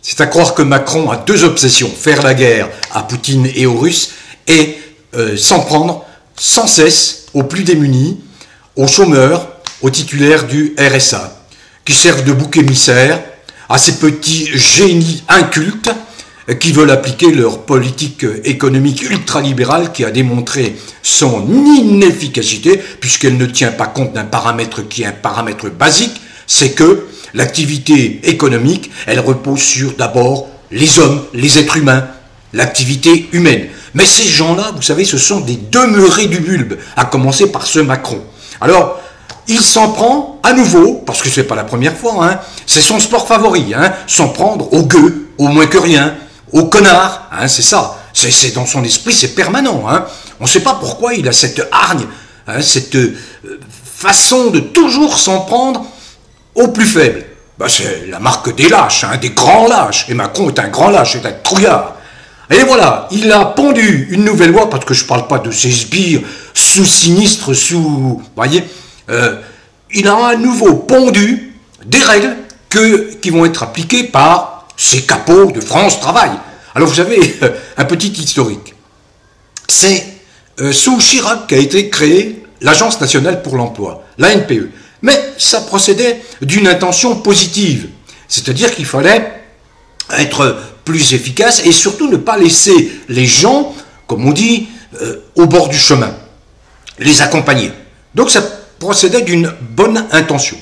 C'est à croire que Macron a deux obsessions, faire la guerre à Poutine et aux Russes et s'en prendre sans cesse aux plus démunis, aux chômeurs, aux titulaires du RSA, qui servent de bouc émissaire à ces petits génies incultes qui veulent appliquer leur politique économique ultralibérale qui a démontré son inefficacité puisqu'elle ne tient pas compte d'un paramètre qui est un paramètre basique, c'est que l'activité économique, elle repose sur d'abord les hommes, les êtres humains, l'activité humaine. Mais ces gens-là, vous savez, ce sont des demeurés du bulbe, à commencer par ce Macron. Alors, il s'en prend à nouveau, parce que c'est pas la première fois, hein, c'est son sport favori, hein, s'en prendre aux gueux, au moins que rien, aux connards, hein, c'est ça. C'est dans son esprit, c'est permanent. Hein. On ne sait pas pourquoi il a cette hargne, hein, cette façon de toujours s'en prendre aux plus faibles. Ben, c'est la marque des lâches, hein, des grands lâches. Et Macron est un grand lâche, c'est un trouillard. Et voilà, il a pondu une nouvelle loi, parce que je ne parle pas de ses sbires sous sinistres, sous... voyez, il a à nouveau pondu des règles qui vont être appliquées par ces capots de France Travail. Alors vous avez un petit historique. C'est sous Chirac qu'a été créée l'Agence nationale pour l'emploi, l'ANPE. Mais ça procédait d'une intention positive. C'est-à-dire qu'il fallait être plus efficace et surtout ne pas laisser les gens, comme on dit, au bord du chemin. Les accompagner. Donc ça procédait d'une bonne intention.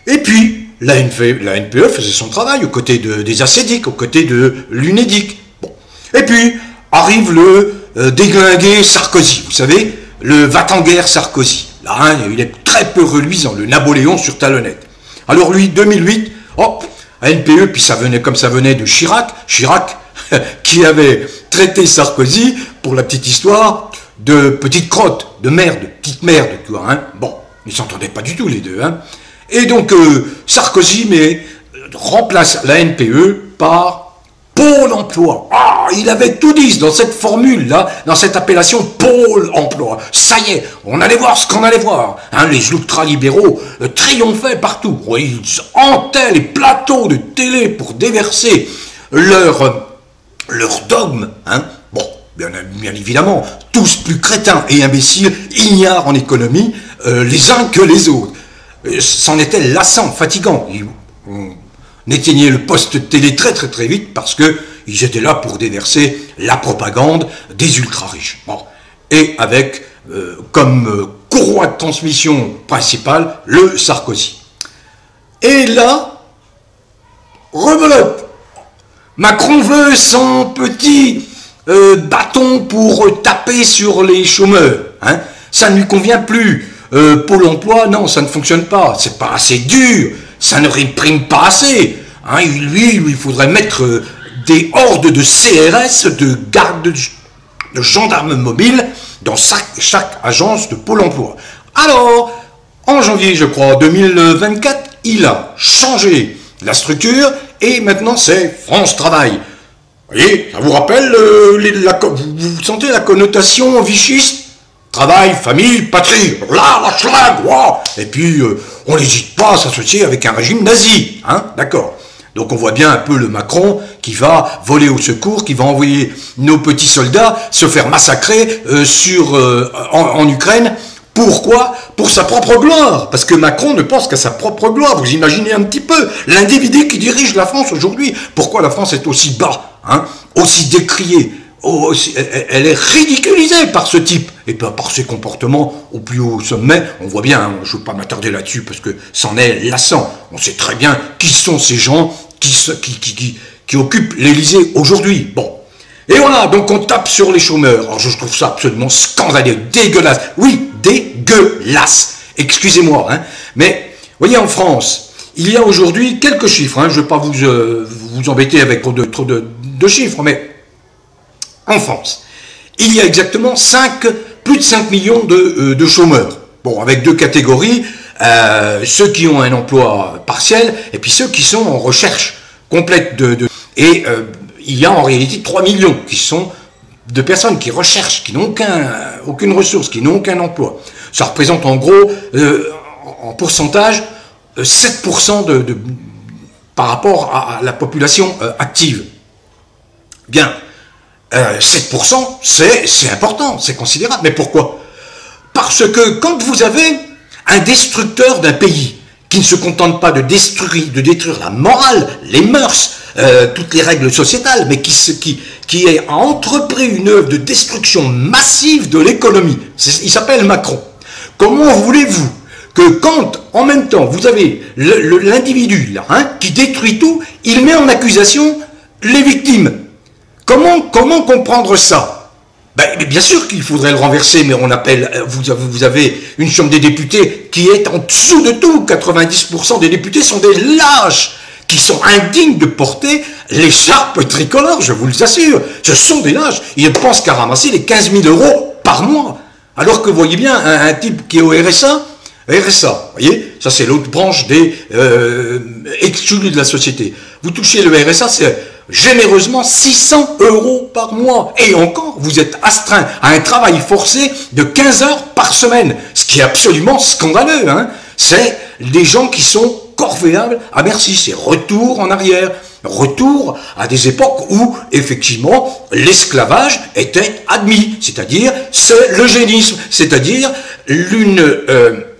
Et puis, la NPE faisait son travail aux côtés des ACDIC, aux côtés de l'UNEDIC. Bon. Et puis, arrive le déglingué Sarkozy, vous savez, le va-t-en-guerre Sarkozy. Là, hein, il est très peu reluisant, le Napoléon sur talonnette. Alors lui, 2008, hop, NPE, puis ça venait comme ça venait de Chirac, qui avait traité Sarkozy, pour la petite histoire, de petite crotte, de merde, petite merde, tu vois, hein. Bon, ils ne s'entendaient pas du tout les deux, hein. Et donc, Sarkozy remplace la NPE par Pôle emploi. Ah, il avait tout dit dans cette formule-là, dans cette appellation Pôle emploi. Ça y est, on allait voir ce qu'on allait voir. Hein, les ultralibéraux triomphaient partout. Ils hantaient les plateaux de télé pour déverser leur dogme. Hein. Bon, bien évidemment, tous plus crétins et imbéciles, ignares en économie, les uns que les autres. C'en était lassant, fatigant. On éteignait le poste télé très vite parce qu'ils étaient là pour déverser la propagande des ultra-riches. Bon. Et avec comme courroie de transmission principale le Sarkozy. Et là, rebelote. Macron veut son petit bâton pour taper sur les chômeurs. Hein. Ça ne lui convient plus. Pôle emploi, non, ça ne fonctionne pas. C'est pas assez dur. Ça ne réprime pas assez. Hein, lui, il faudrait mettre des hordes de CRS, de gardes, de gendarmes mobiles dans chaque agence de Pôle emploi. Alors, en janvier, je crois, 2024, il a changé la structure et maintenant c'est France Travail. Vous voyez, ça vous rappelle, vous sentez la connotation vichiste? Travail, famille, patrie, là, la schlag, wow. Et puis, on n'hésite pas à s'associer avec un régime nazi, hein, d'accord. Donc on voit bien un peu le Macron qui va voler au secours, qui va envoyer nos petits soldats se faire massacrer en Ukraine. Pourquoi? Pour sa propre gloire. Parce que Macron ne pense qu'à sa propre gloire. Vous imaginez un petit peu l'individu qui dirige la France aujourd'hui. Pourquoi la France est aussi bas, hein, aussi décriée? Elle est ridiculisée par ce type et par ses comportements au plus haut sommet. On voit bien, hein, je ne veux pas m'attarder là-dessus parce que c'en est lassant. On sait très bien qui sont ces gens qui occupent l'Élysée aujourd'hui. Bon. Et voilà, donc on tape sur les chômeurs. Alors je trouve ça absolument scandaleux, dégueulasse. Oui, dégueulasse. Excusez-moi, hein. Mais, voyez, en France, il y a aujourd'hui quelques chiffres. Hein, je ne vais pas vous embêter avec trop de chiffres, mais en France, il y a exactement plus de 5 millions de chômeurs. Bon, avec deux catégories, ceux qui ont un emploi partiel et puis ceux qui sont en recherche complète et il y a en réalité 3 millions qui sont de personnes qui recherchent, qui n'ont aucune ressource, qui n'ont aucun emploi. Ça représente en gros, en pourcentage, 7% par rapport à la population active. Bien, 7%, c'est important, c'est considérable. Mais pourquoi? Parce que quand vous avez un destructeur d'un pays qui ne se contente pas de détruire la morale, les mœurs, toutes les règles sociétales, mais qui a entrepris une œuvre de destruction massive de l'économie, il s'appelle Macron. Comment voulez-vous que quand, en même temps, vous avez l'individu là, qui détruit tout, il met en accusation les victimes? Comment comprendre ça? Ben, bien sûr qu'il faudrait le renverser, mais on appelle, vous avez une chambre des députés qui est en dessous de tout. 90% des députés sont des lâches, qui sont indignes de porter l'écharpe tricolore, je vous l'assure. Ce sont des lâches. Ils ne pensent qu'à ramasser les 15 000 € par mois. Alors que vous voyez bien, un type qui est au RSA, vous voyez, ça c'est l'autre branche des exclus de la société. Vous touchez le RSA, c'est généreusement 600 € par mois. Et encore, vous êtes astreint à un travail forcé de 15 heures par semaine. Ce qui est absolument scandaleux. C'est des gens qui sont corvéables à merci. C'est retour en arrière. Retour à des époques où, effectivement, l'esclavage était admis. C'est-à-dire, c'est l'eugénisme. C'est-à-dire, une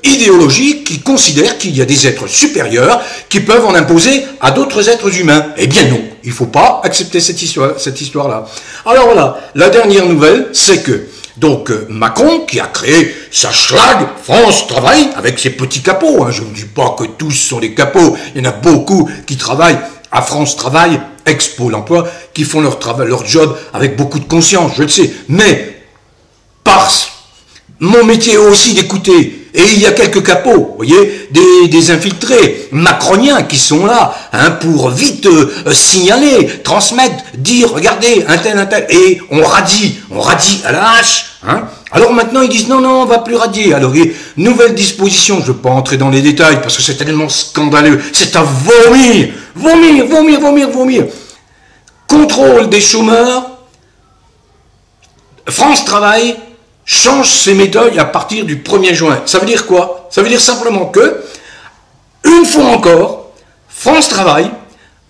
idéologie qui considère qu'il y a des êtres supérieurs qui peuvent en imposer à d'autres êtres humains. Eh bien non, il ne faut pas accepter cette histoire-là. Alors voilà, la dernière nouvelle, c'est que donc Macron, qui a créé sa schlag France Travail, avec ses petits capots, je ne dis pas que tous sont des capots, il y en a beaucoup qui travaillent à France Travail, ex-Pôle emploi, qui font leur job avec beaucoup de conscience, je le sais, mais par mon métier aussi d'écouter. Et il y a quelques capots, vous voyez, des infiltrés macroniens qui sont là, pour vite signaler, transmettre, dire, regardez, un tel, et on radie à la hache, Alors maintenant ils disent non, on va plus radier. Alors il y a une nouvelle disposition, je ne veux pas entrer dans les détails parce que c'est tellement scandaleux, c'est à vomir. Contrôle des chômeurs, France Travail change ses méthodes à partir du 1er juin. Ça veut dire quoi? Ça veut dire simplement que, une fois encore, France Travail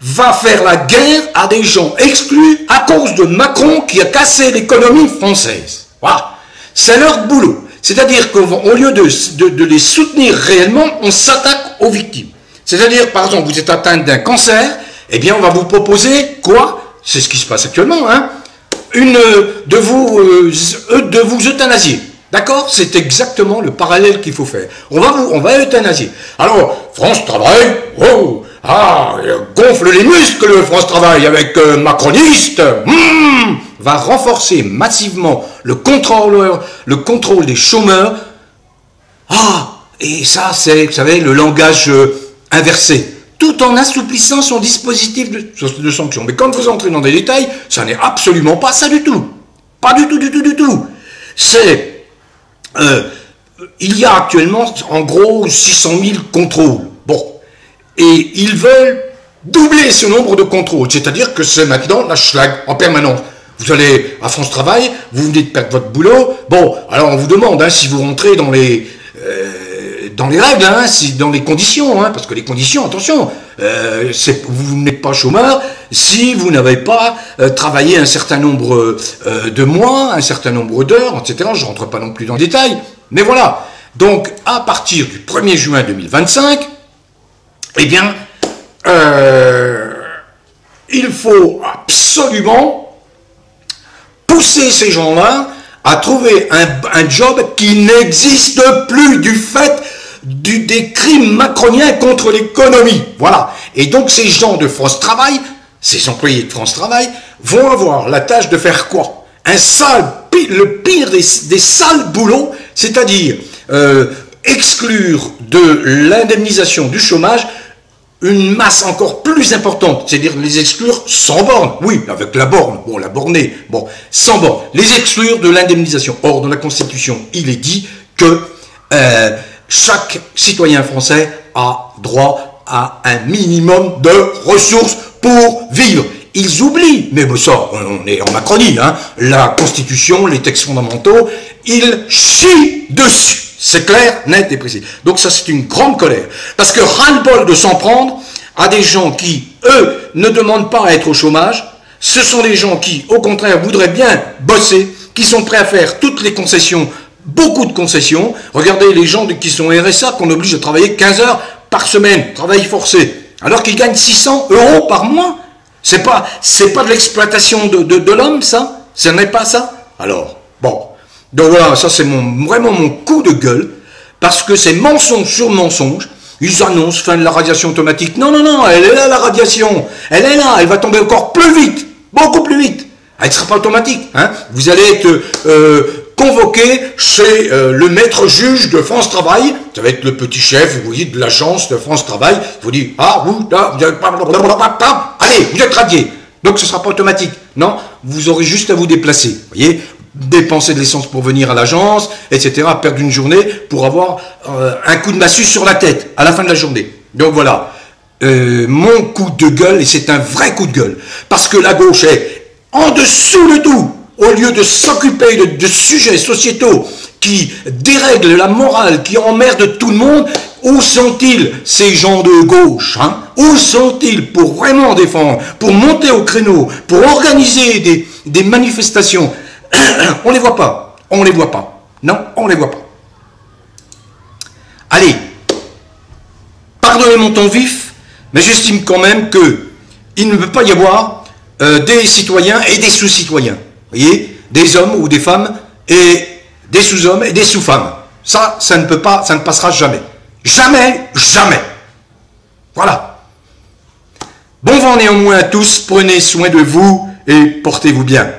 va faire la guerre à des gens exclus à cause de Macron qui a cassé l'économie française. Voilà. C'est leur boulot. C'est-à-dire qu'au lieu de les soutenir réellement, on s'attaque aux victimes. C'est-à-dire, par exemple, vous êtes atteinte d'un cancer, eh bien on va vous proposer quoi? C'est ce qui se passe actuellement, de vous euthanasier. D'accord? C'est exactement le parallèle qu'il faut faire. On va euthanasier. Alors, France Travail, gonfle les muscles, France Travail, avec macroniste, va renforcer massivement le contrôle des chômeurs. Et ça, c'est, vous savez, le langage inversé. Tout en assouplissant son dispositif de sanction. Mais quand vous entrez dans des détails, ça n'est absolument pas ça du tout. Pas du tout. C'est... il y a actuellement, en gros, 600 000 contrôles. Bon. Et ils veulent doubler ce nombre de contrôles. C'est-à-dire que c'est maintenant la schlag en permanence. Vous allez à France Travail, vous venez de perdre votre boulot. Bon, alors on vous demande si vous rentrez dans les règles, dans les conditions, parce que les conditions, attention, vous n'êtes pas chômeur si vous n'avez pas travaillé un certain nombre de mois, un certain nombre d'heures, etc. Je ne rentre pas non plus dans le détail, mais voilà. Donc, à partir du 1er juin 2025, eh bien, il faut absolument pousser ces gens-là à trouver un job qui n'existe plus du fait des crimes macroniens contre l'économie. Voilà. Et donc ces gens de France Travail, ces employés de France Travail, vont avoir la tâche de faire quoi? Le pire des sales boulots, c'est-à-dire exclure de l'indemnisation du chômage une masse encore plus importante, c'est-à-dire les exclure sans borne. Oui, avec la borne, la bornée, sans borne. Les exclure de l'indemnisation. Or, dans la Constitution, il est dit que chaque citoyen français a droit à un minimum de ressources pour vivre. Ils oublient, mais ça, on est en Macronie, la Constitution, les textes fondamentaux, ils chient dessus. C'est clair, net et précis. Donc ça, c'est une grande colère. Parce que ras-le-bol de s'en prendre à des gens qui, eux, ne demandent pas à être au chômage. Ce sont des gens qui, au contraire, voudraient bien bosser, qui sont prêts à faire toutes les concessions, beaucoup de concessions. Regardez les gens qui sont RSA, qu'on oblige à travailler 15 heures par semaine, travail forcé, alors qu'ils gagnent 600 € par mois. C'est pas de l'exploitation de l'homme, ça? Ce n'est pas ça? Alors, bon. Donc voilà, ça c'est vraiment mon coup de gueule, parce que c'est mensonge sur mensonge. Ils annoncent fin de la radiation automatique. Non, non, non, elle est là la radiation. Elle est là, elle va tomber encore plus vite, beaucoup plus vite. Elle ne sera pas automatique. Hein. Vous allez être convoqué chez le maître juge de France Travail. Ça va être le petit chef, vous voyez, de l'agence de France Travail. Il vous dit, ah, vous êtes... Allez, vous êtes radié. Donc ce ne sera pas automatique. Non, vous aurez juste à vous déplacer. Vous voyez, dépenser de l'essence pour venir à l'agence, etc., perdre une journée pour avoir un coup de massue sur la tête à la fin de la journée. Donc voilà, mon coup de gueule, et c'est un vrai coup de gueule, parce que la gauche est en dessous de tout, au lieu de s'occuper de sujets sociétaux qui dérèglent la morale, qui emmerdent tout le monde. Où sont-ils, ces gens de gauche, hein? Où sont-ils pour vraiment défendre, pour monter au créneau, pour organiser des manifestations? On ne les voit pas. On ne les voit pas. Non, on ne les voit pas. Allez, pardonnez mon ton vif, mais j'estime quand même qu'il ne peut pas y avoir des citoyens et des sous-citoyens. Vous voyez, des hommes ou des femmes et des sous-hommes et des sous-femmes. Ça ne peut pas, ça ne passera jamais. Jamais, jamais. Voilà. Bon vent néanmoins à tous, prenez soin de vous et portez-vous bien.